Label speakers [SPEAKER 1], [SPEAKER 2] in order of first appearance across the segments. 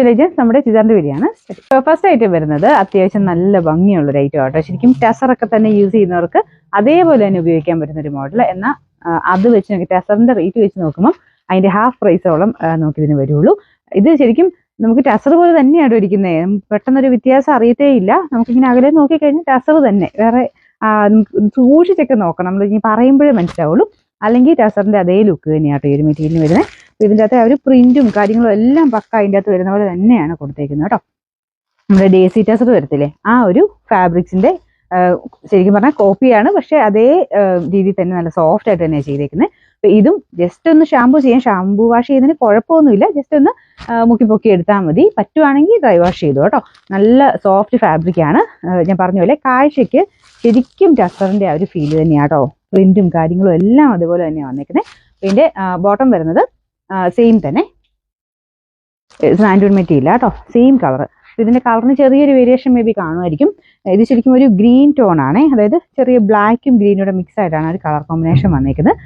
[SPEAKER 1] Legends നമ്മുടെ ചുരിദാറിന്റെ വരിയാണ്. First item വരുന്നത് അത്യാവശ്യം നല്ല ഭംഗിയുള്ള ഒരു ഐറ്റം ആട്ടോ. ശരിക്കും ടസറൊക്കെ തന്നെ യൂസ് ചെയ്യുന്നവർക്ക് അതേപോലെ തന്നെ ഉപയോഗിക്കാൻ പറ്റുന്ന ഒരു മോഡൽ. എന്നാൽ അത് വെച്ച് നോക്കി ടസറിന്റെ റേറ്റ് വെച്ച് നോക്കുമ്പോൾ അതിന്റെ ഹാഫ് പ്രൈസോളം നമുക്ക് ഇതിന് വരുള്ളൂ. ഇത് ശരിക്കും നമുക്ക് ടസർ പോലെ തന്നെയാണ് ഇരിക്കുന്നത്. പെട്ടെന്നൊരു വ്യത്യാസം അറിയത്തേ ഇല്ല. നമുക്കിങ്ങനെ അകലെ നോക്കിക്കഴിഞ്ഞാൽ ടസർ തന്നെ, വേറെ സൂക്ഷിച്ചൊക്കെ നോക്കണം. നമ്മൾ ഇനി പറയുമ്പോഴേ മനസ്സിലാവുള്ളൂ. അല്ലെങ്കിൽ ടസറിന്റെ അതേ ലുക്ക് തന്നെയാട്ടോ ഈ ഒരു മെറ്റീരിയലിന് വരുന്നത്. ഇതിൻ്റെ അകത്ത് ആ ഒരു പ്രിന്റും കാര്യങ്ങളും എല്ലാം പക്ക അതിൻ്റെ അകത്ത് വരുന്ന പോലെ തന്നെയാണ് കൊടുത്തേക്കുന്നത് കേട്ടോ. നമ്മുടെ ഡേസി ടസർ വരത്തില്ലേ, ആ ഒരു ഫാബ്രിക്സിന്റെ ശരിക്കും പറഞ്ഞാൽ കോപ്പിയാണ്. പക്ഷെ അതേ രീതിയിൽ തന്നെ നല്ല സോഫ്റ്റ് ആയിട്ട് തന്നെയാണ് ചെയ്തേക്കുന്നത്. അപ്പൊ ഇതും ജസ്റ്റ് ഒന്ന് ഷാമ്പു ചെയ്യാം. ഷാമ്പു വാഷ് ചെയ്യുന്നതിന് കുഴപ്പമൊന്നുമില്ല. ജസ്റ്റ് ഒന്ന് മുക്കി പൊക്കി എടുത്താൽ മതി. പറ്റുവാണെങ്കിൽ ഡ്രൈ വാഷ് ചെയ്തു കേട്ടോ. നല്ല സോഫ്റ്റ് ഫാബ്രിക് ആണ്. ഞാൻ പറഞ്ഞ പോലെ കാഴ്ചയ്ക്ക് ശരിക്കും ടസറിന്റെ ആ ഒരു ഫീല് തന്നെയാണ് കേട്ടോ. പ്രിന്റും കാര്യങ്ങളും എല്ലാം അതുപോലെ തന്നെയാണ് വന്നേക്കുന്നത്. ഇതിന്റെ ബോട്ടം വരുന്നത് സെയിം തന്നെ, സാൻഡൂൺ മെറ്റീരിയൽ കേട്ടോ, സെയിം കളർ. ഇതിന്റെ കളറിന് ചെറിയൊരു വേരിയേഷൻ മേ ബി കാണുമായിരിക്കും. ഇത് ശരിക്കും ഒരു ഗ്രീൻ ടോൺ ആണ്. അതായത് ചെറിയ ബ്ലാക്കും ഗ്രീനോടെ മിക്സ് ആയിട്ടാണ് ഒരു കളർ കോമ്പിനേഷൻ വന്നേക്കുന്നത്.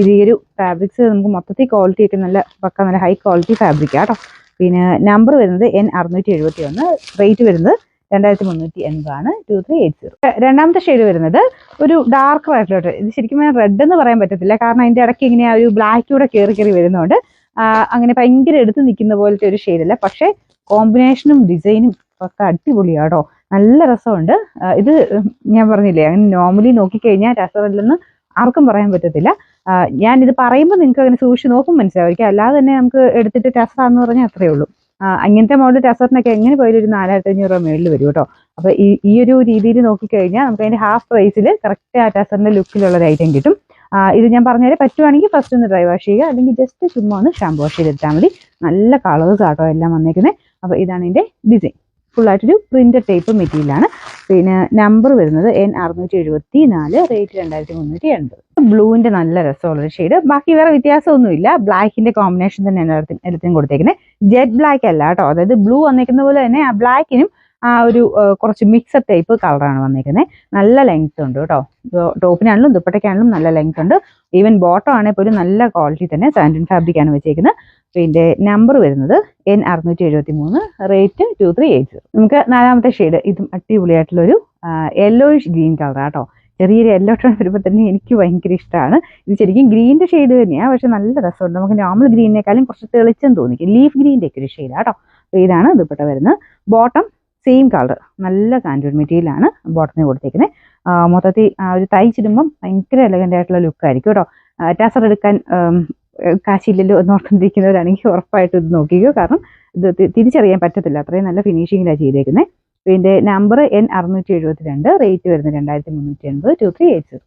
[SPEAKER 1] ഇത് ഈ ഒരു ഫാബ്രിക്സ് നമുക്ക് മൊത്തത്തിൽ ക്വാളിറ്റി ഒക്കെ നല്ല പക്ക നല്ല ഹൈ ക്വാളിറ്റി ഫാബ്രിക് കേട്ടോ. പിന്നെ നമ്പർ വരുന്നത് N671, റേറ്റ് വരുന്നത് 2380 2380. രണ്ടാമത്തെ ഷെയ്ഡ് വരുന്നത് ഒരു ഡാർക്ക് ആയിട്ടുള്ള, ഇത് ശരിക്കും റെഡ് എന്ന് പറയാൻ പറ്റത്തില്ല. കാരണം അതിന്റെ ഇടയ്ക്ക് ഇങ്ങനെ ഒരു ബ്ലാക്കിലൂടെ കയറി വരുന്നതുകൊണ്ട് അങ്ങനെ ഭയങ്കര എടുത്ത് നിൽക്കുന്ന പോലത്തെ ഒരു ഷെയ്ഡല്ല. പക്ഷെ കോമ്പിനേഷനും ഡിസൈനും ഒക്കെ അടിപൊളിയാട്ടോ, നല്ല രസമുണ്ട്. ഇത് ഞാൻ പറഞ്ഞില്ലേ, അങ്ങനെ നോർമലി നോക്കിക്കഴിഞ്ഞാൽ ടസറില്ലെന്ന് ആർക്കും പറയാൻ പറ്റത്തില്ല. ഞാനിത് പറയുമ്പോൾ നിങ്ങൾക്ക് അങ്ങനെ സൂക്ഷിച്ച് നോക്കും മനസ്സിലായിരിക്കും. അല്ലാതെ തന്നെ നമുക്ക് എടുത്തിട്ട് ടസറാന്ന് പറഞ്ഞാൽ അത്രയേ ഉള്ളൂ. അങ്ങനത്തെ മോഡൽ ടസറിനൊക്കെ എങ്ങനെ പോയാലും ഒരു 4500 രൂപ മേളിൽ വരും കേട്ടോ. അപ്പൊ ഈ ഒരു രീതിയിൽ നോക്കിക്കഴിഞ്ഞാൽ നമുക്ക് അതിന്റെ ഹാഫ് പ്രൈസിൽ കറക്റ്റ് ആ ടസറിന്റെ ലുക്കിലുള്ള ഒരു ഐറ്റം കിട്ടും. ഇത് ഞാൻ പറഞ്ഞാൽ പറ്റുവാണെങ്കിൽ ഫസ്റ്റ് ഒന്ന് ഡ്രൈ വാഷ് ചെയ്യുക, അല്ലെങ്കിൽ ജസ്റ്റ് ചുമ്മാ ഒന്ന് ഷാമ്പു വാഷ് ചെയ്തെടുത്താൽ മതി. നല്ല കളേഴ്സ് ആട്ടോ എല്ലാം വന്നേക്കുന്നത്. അപ്പൊ ഇതാണ് ഇതിന്റെ ഡിസൈൻ. ഫുള്ളായിട്ടൊരു പ്രിന്റഡ് ടൈപ്പ് മെറ്റീരിയലാണ്. പിന്നെ നമ്പർ വരുന്നത് N674, റേറ്റ് 2380. ബ്ലൂവിന്റെ നല്ല രസമുള്ളൊരു ഷെയ്ഡ്. ബാക്കി വേറെ വ്യത്യാസമൊന്നുമില്ല. ബ്ലാക്കിന്റെ കോമ്പിനേഷൻ തന്നെ എല്ലാത്തിനും കൊടുത്തേക്കുന്നത്. ജെറ്റ് ബ്ലാക്ക് അല്ല കേട്ടോ. അതായത് ബ്ലൂ വന്നേക്കുന്ന പോലെ തന്നെ ആ ബ്ലാക്കിനും ആ ഒരു കുറച്ച് മിക്സഡ് ടൈപ്പ് കളറാണ് വന്നേക്കുന്നത്. നല്ല ലെങ്ത് ഉണ്ട് കേട്ടോ. ടോപ്പിനാണെങ്കിലും ദുപ്പട്ടയ്ക്കാണെങ്കിലും നല്ല ലെങ്ത് ഉണ്ട്. ഈവൻ ബോട്ടം ആണെങ്കിൽ പോലും നല്ല ക്വാളിറ്റി തന്നെ സാൻഡൻ ഫാബ്രിക് ആണ് വെച്ചേക്കുന്നത്. പിന്നെ നമ്പർ വരുന്നത് N673, റേറ്റ് 2380. നമുക്ക് നാലാമത്തെ ഷെയ്ഡ്, ഇതും അടിപൊളിയായിട്ടുള്ളൊരു യെല്ലോയിഷ് ഗ്രീൻ കളറാണ് കേട്ടോ. ചെറിയൊരു യെല്ലോ ടോൺ വരുമ്പോൾ തന്നെ എനിക്ക് ഭയങ്കര ഇഷ്ടമാണ്. ഇത് ശരിക്കും ഗ്രീനിന്റെ ഷെയ്ഡ് തന്നെയാണ്, പക്ഷെ നല്ല രസമുണ്ട്. നമുക്ക് നോർമൽ ഗ്രീനിനേക്കാളും കുറച്ച് തെളിച്ചം തോന്നിക്കും. ലീഫ് ഗ്രീനിന്റെ ഒക്കെ ഒരു ഷെയ്ഡാണ് കേട്ടോ. അപ്പോൾ ഇതാണ് ദുപ്പട്ട വരുന്നത്. ബോട്ടം സെയിം കളർ, നല്ല സാൻഡൂൺ മെറ്റീരിയലാണ് ബോട്ടത്തിന് കൊടുത്തേക്കുന്നത്. മൊത്തത്തിൽ ഒരു തയ്ച്ചിടുമ്പം ഭയങ്കര എലഗന്റ് ആയിട്ടുള്ള ലുക്കായിരിക്കും കേട്ടോ. ടസർ എടുക്കാൻ കാശില്ലല്ലോ എന്നോർത്തിരിക്കുന്നവരാണെങ്കിൽ ഉറപ്പായിട്ട് ഇത് നോക്കിക്കോ. കാരണം ഇത് തിരിച്ചറിയാൻ പറ്റത്തില്ല, അത്രയും നല്ല ഫിനിഷിങ്ങിലാണ് ചെയ്തേക്കുന്നത്. പിന്നെ നമ്പർ N672, റേറ്റ് വരുന്നത് 2380 2380.